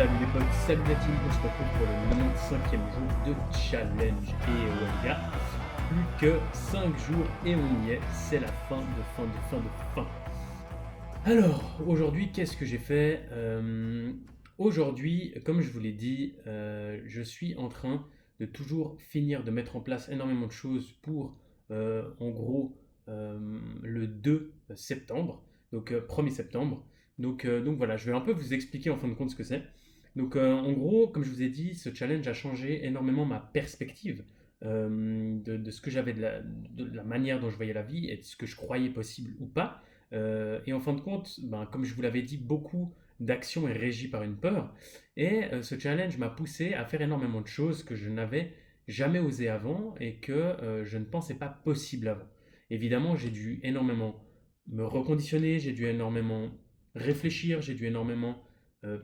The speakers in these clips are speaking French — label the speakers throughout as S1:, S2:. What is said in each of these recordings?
S1: Salut les potes, salut la team, on se retrouve pour le 95e jour de challenge. Et ouais les gars, plus que 5 jours et on y est, c'est la fin de fin de fin de fin. Alors, aujourd'hui, qu'est-ce que j'ai fait? Aujourd'hui, comme je vous l'ai dit, je suis en train de toujours finir de mettre en place énormément de choses pour, en gros, le 2 septembre, donc 1er septembre. Donc voilà, je vais un peu vous expliquer en fin de compte ce que c'est. Donc en gros, comme je vous ai dit, ce challenge a changé énormément ma perspective de ce que j'avais, de la manière dont je voyais la vie et de ce que je croyais possible ou pas. Et en fin de compte, ben, comme je vous l'avais dit, beaucoup d'actions est régie par une peur. Et ce challenge m'a poussé à faire énormément de choses que je n'avais jamais osé avant et que je ne pensais pas possible avant. Évidemment, j'ai dû énormément me reconditionner, j'ai dû énormément réfléchir, j'ai dû énormément euh,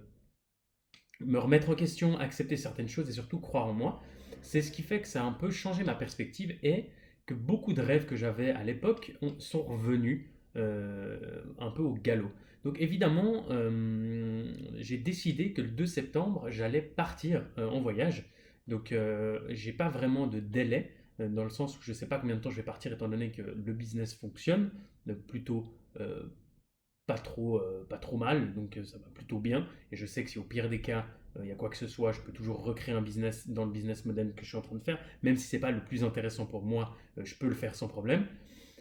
S1: me remettre en question, accepter certaines choses et surtout croire en moi. C'est ce qui fait que ça a un peu changé ma perspective et que beaucoup de rêves que j'avais à l'époque sont revenus un peu au galop. Donc évidemment, j'ai décidé que le 2 septembre, j'allais partir en voyage. Donc j'ai pas vraiment de délai dans le sens où je sais pas combien de temps je vais partir étant donné que le business fonctionne, plutôt euh, pas trop mal, donc ça va plutôt bien. Et je sais que si au pire des cas, il y a quoi que ce soit, je peux toujours recréer un business dans le business model que je suis en train de faire. Même si c'est pas le plus intéressant pour moi, je peux le faire sans problème.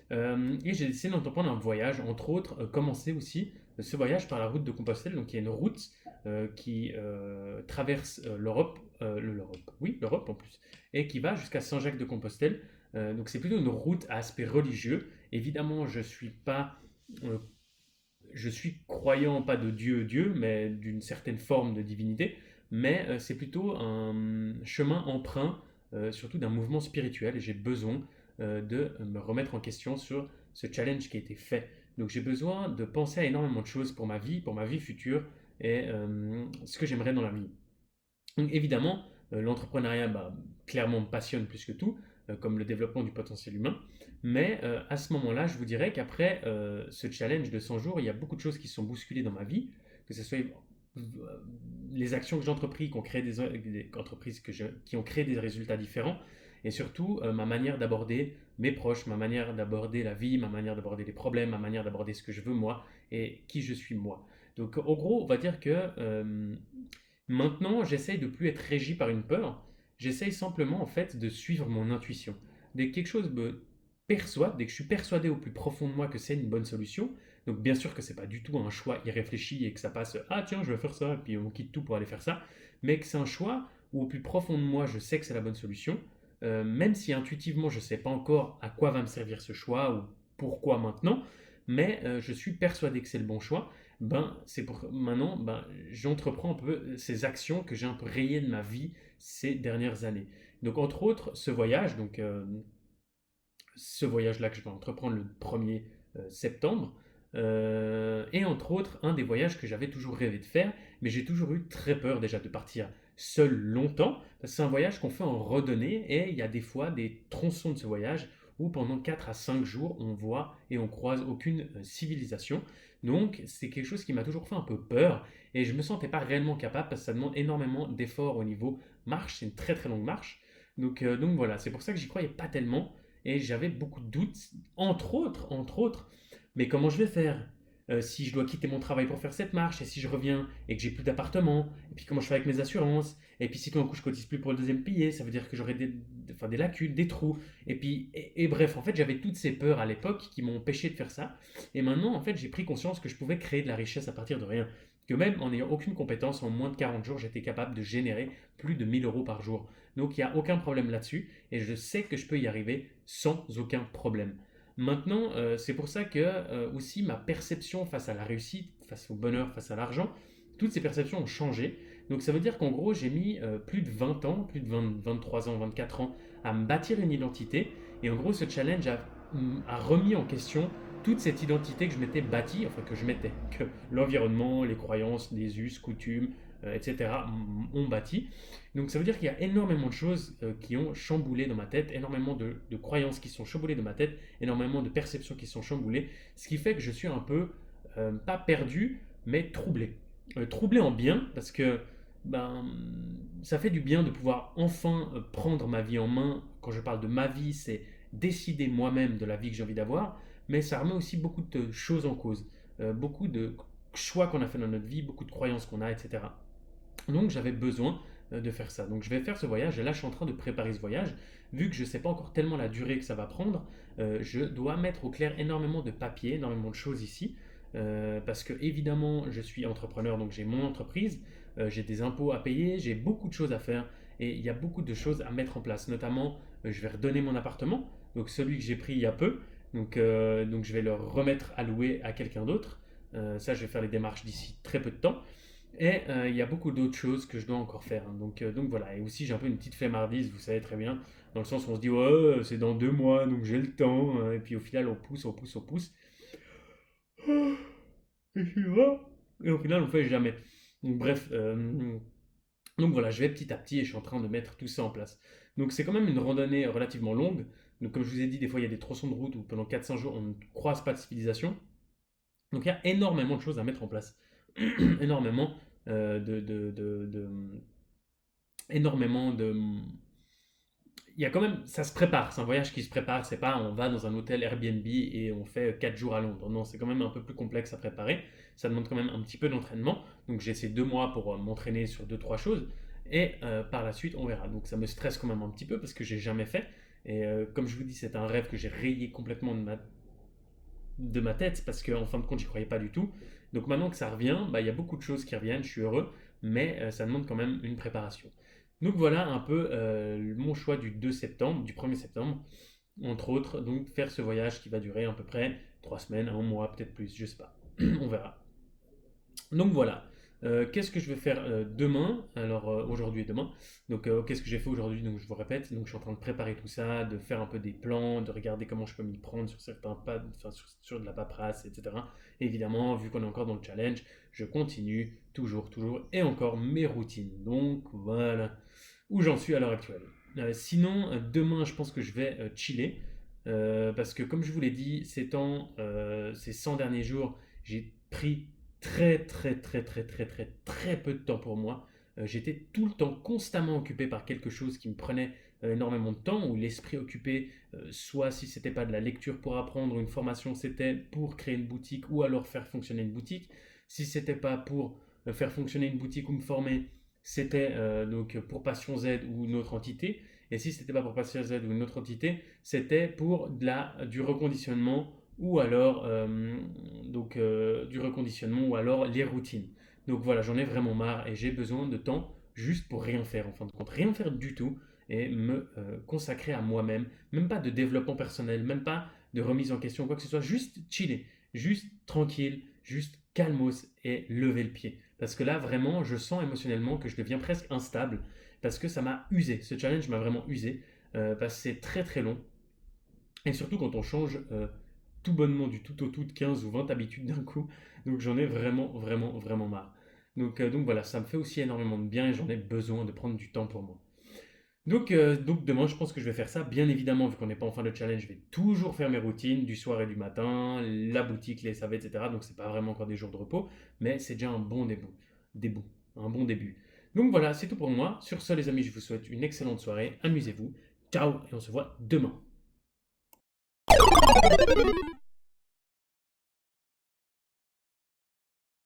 S1: Et j'ai décidé d'entreprendre un voyage, entre autres, commencer aussi ce voyage par la route de Compostelle. Donc il y a une route qui traverse l'Europe en plus, et qui va jusqu'à Saint-Jacques de Compostelle. Donc c'est plutôt une route à aspect religieux. Évidemment, euh, je suis croyant, pas de Dieu, mais d'une certaine forme de divinité, mais c'est plutôt un chemin emprunt, surtout d'un mouvement spirituel, et j'ai besoin de me remettre en question sur ce challenge qui a été fait. Donc j'ai besoin de penser à énormément de choses pour ma vie future, et ce que j'aimerais dans la vie. Donc évidemment, l'entrepreneuriat clairement me passionne plus que tout, comme le développement du potentiel humain. Mais à ce moment-là, je vous dirais qu'après ce challenge de 100 jours, il y a beaucoup de choses qui se sont bousculées dans ma vie, que ce soit les actions que j'ai entreprises, des entreprises qui ont créé des résultats différents, et surtout ma manière d'aborder mes proches, ma manière d'aborder la vie, ma manière d'aborder les problèmes, ma manière d'aborder ce que je veux moi et qui je suis moi. Donc en gros, on va dire que maintenant, j'essaye de plus être régi par une peur. J'essaye simplement en fait de suivre mon intuition. Dès que quelque chose me persuade, dès que je suis persuadé au plus profond de moi que c'est une bonne solution, donc bien sûr que c'est pas du tout un choix irréfléchi et que ça passe ah tiens je vais faire ça et puis on quitte tout pour aller faire ça, mais que c'est un choix où au plus profond de moi je sais que c'est la bonne solution, même si intuitivement je sais pas encore à quoi va me servir ce choix ou pourquoi maintenant, mais je suis persuadé que c'est le bon choix. Ben, c'est pour maintenant, ben, j'entreprends un peu ces actions que j'ai un peu rayées de ma vie ces dernières années. Donc, entre autres, ce voyage-là que je vais entreprendre le 1er septembre, et entre autres, un des voyages que j'avais toujours rêvé de faire, mais j'ai toujours eu très peur déjà de partir seul longtemps, parce que c'est un voyage qu'on fait en randonnée, et il y a des fois des tronçons de ce voyage où pendant 4 à 5 jours, on voit et on croise aucune civilisation. Donc c'est quelque chose qui m'a toujours fait un peu peur, et je ne me sentais pas réellement capable, parce que ça demande énormément d'efforts au niveau marche, c'est une très très longue marche. Donc voilà, c'est pour ça que j'y croyais pas tellement, et j'avais beaucoup de doutes, entre autres, mais comment je vais faire? Si je dois quitter mon travail pour faire cette marche, et si je reviens et que j'ai plus d'appartement, et puis comment je fais avec mes assurances, et puis si tout d'un coup je cotise plus pour le deuxième pilier, ça veut dire que j'aurai enfin, des lacunes, des trous, et puis, et bref, en fait j'avais toutes ces peurs à l'époque qui m'ont empêché de faire ça, et maintenant en fait j'ai pris conscience que je pouvais créer de la richesse à partir de rien, que même en n'ayant aucune compétence, en moins de 40 jours, j'étais capable de générer plus de 1 000 € par jour. Donc il n'y a aucun problème là-dessus, et je sais que je peux y arriver sans aucun problème. Maintenant, c'est pour ça que aussi ma perception face à la réussite, face au bonheur, face à l'argent, toutes ces perceptions ont changé. Donc ça veut dire qu'en gros, j'ai mis plus de 20 ans, plus de 20, 23 ans, 24 ans à me bâtir une identité. Et en gros, ce challenge a remis en question toute cette identité que je m'étais bâtie, enfin que je m'étais, que l'environnement, les croyances, les us, coutumes, etc. ont bâti. Donc ça veut dire qu'il y a énormément de choses qui ont chamboulé dans ma tête, énormément de croyances qui sont chamboulées dans ma tête, énormément de perceptions qui sont chamboulées, ce qui fait que je suis un peu, pas perdu, mais troublé. Troublé en bien, parce que ben, ça fait du bien de pouvoir enfin prendre ma vie en main. Quand je parle de ma vie, c'est décider moi-même de la vie que j'ai envie d'avoir, mais ça remet aussi beaucoup de choses en cause, beaucoup de choix qu'on a fait dans notre vie, beaucoup de croyances qu'on a, etc. Donc j'avais besoin de faire ça. Donc je vais faire ce voyage et là je suis en train de préparer ce voyage. Vu que je ne sais pas encore tellement la durée que ça va prendre, je dois mettre au clair énormément de papiers, énormément de choses ici. Parce que évidemment je suis entrepreneur, donc j'ai mon entreprise, j'ai des impôts à payer, j'ai beaucoup de choses à faire et il y a beaucoup de choses à mettre en place. Notamment, je vais redonner mon appartement, donc celui que j'ai pris il y a peu. Donc je vais le remettre à louer à quelqu'un d'autre. Ça, je vais faire les démarches d'ici très peu de temps. Et il y a beaucoup d'autres choses que je dois encore faire, hein. Donc voilà. Et aussi, j'ai un peu une petite flemmardise, vous savez très bien, dans le sens où on se dit, ouais, c'est dans 2 mois, donc j'ai le temps. Et puis au final, on pousse, on pousse, on pousse. Et je suis là. Et au final, on fait jamais. Donc bref, donc voilà, je vais petit à petit et je suis en train de mettre tout ça en place. Donc c'est quand même une randonnée relativement longue. Donc comme je vous ai dit, des fois, il y a des tronçons de route où pendant 400 jours, on ne croise pas de civilisation. Donc il y a énormément de choses à mettre en place. Énormément énormément de. Il y a quand même, ça se prépare, c'est un voyage qui se prépare, c'est pas on va dans un hôtel Airbnb et on fait 4 jours à Londres. Non, c'est quand même un peu plus complexe à préparer. Ça demande quand même un petit peu d'entraînement. Donc j'ai ces 2 mois pour m'entraîner sur deux trois choses et par la suite on verra. Donc ça me stresse quand même un petit peu parce que j'ai jamais fait. Et comme je vous dis, c'est un rêve que j'ai rayé complètement de ma tête parce qu'en fin de compte, j'y croyais pas du tout. Donc maintenant que ça revient, bah, il y a beaucoup de choses qui reviennent, je suis heureux, mais ça demande quand même une préparation. Donc voilà un peu mon choix du 2 septembre, du 1er septembre, entre autres, donc faire ce voyage qui va durer à peu près 3 semaines, un mois, peut-être plus, je sais pas. On verra. Donc voilà. Qu'est-ce que je vais faire demain? Alors aujourd'hui et demain. Donc qu'est-ce que j'ai fait aujourd'hui? Donc je vous répète, donc je suis en train de préparer tout ça, de faire un peu des plans, de regarder comment je peux m'y prendre sur certains pas, enfin, sur de la paperasse, etc. Et évidemment, vu qu'on est encore dans le challenge, je continue toujours, toujours et encore mes routines. Donc voilà où j'en suis à l'heure actuelle. Sinon, demain, je pense que je vais chiller. Parce que comme je vous l'ai dit, ces 100 derniers jours, j'ai pris très très très très très très très peu de temps pour moi. J'étais tout le temps constamment occupé par quelque chose qui me prenait énormément de temps, ou l'esprit occupé, soit si c'était pas de la lecture pour apprendre, une formation, c'était pour créer une boutique ou alors faire fonctionner une boutique. Si c'était pas pour faire fonctionner une boutique ou me former, c'était donc pour Passion Z ou une autre entité. Et si c'était pas pour Passion Z ou une autre entité, c'était pour du reconditionnement ou alors du reconditionnement ou alors les routines. Donc voilà, j'en ai vraiment marre et j'ai besoin de temps juste pour rien faire en fin de compte, rien faire du tout et me consacrer à moi-même, même pas de développement personnel, même pas de remise en question, quoi que ce soit, juste chiller, juste tranquille, juste calmos et lever le pied. Parce que là, vraiment, je sens émotionnellement que je deviens presque instable parce que ça m'a usé. Ce challenge m'a vraiment usé parce que c'est très très long. Et surtout quand on change tout bonnement du tout au tout de 15 ou 20 habitudes d'un coup. Donc j'en ai vraiment, vraiment, vraiment marre. Donc voilà, ça me fait aussi énormément de bien et j'en ai besoin de prendre du temps pour moi. Donc demain, je pense que je vais faire ça. Bien évidemment, vu qu'on n'est pas en fin de challenge, je vais toujours faire mes routines du soir et du matin, la boutique, les savets, etc. Donc c'est pas vraiment encore des jours de repos, mais c'est déjà un bon début, un bon début. Donc voilà, c'est tout pour moi. Sur ce, les amis, je vous souhaite une excellente soirée. Amusez-vous. Ciao et on se voit demain.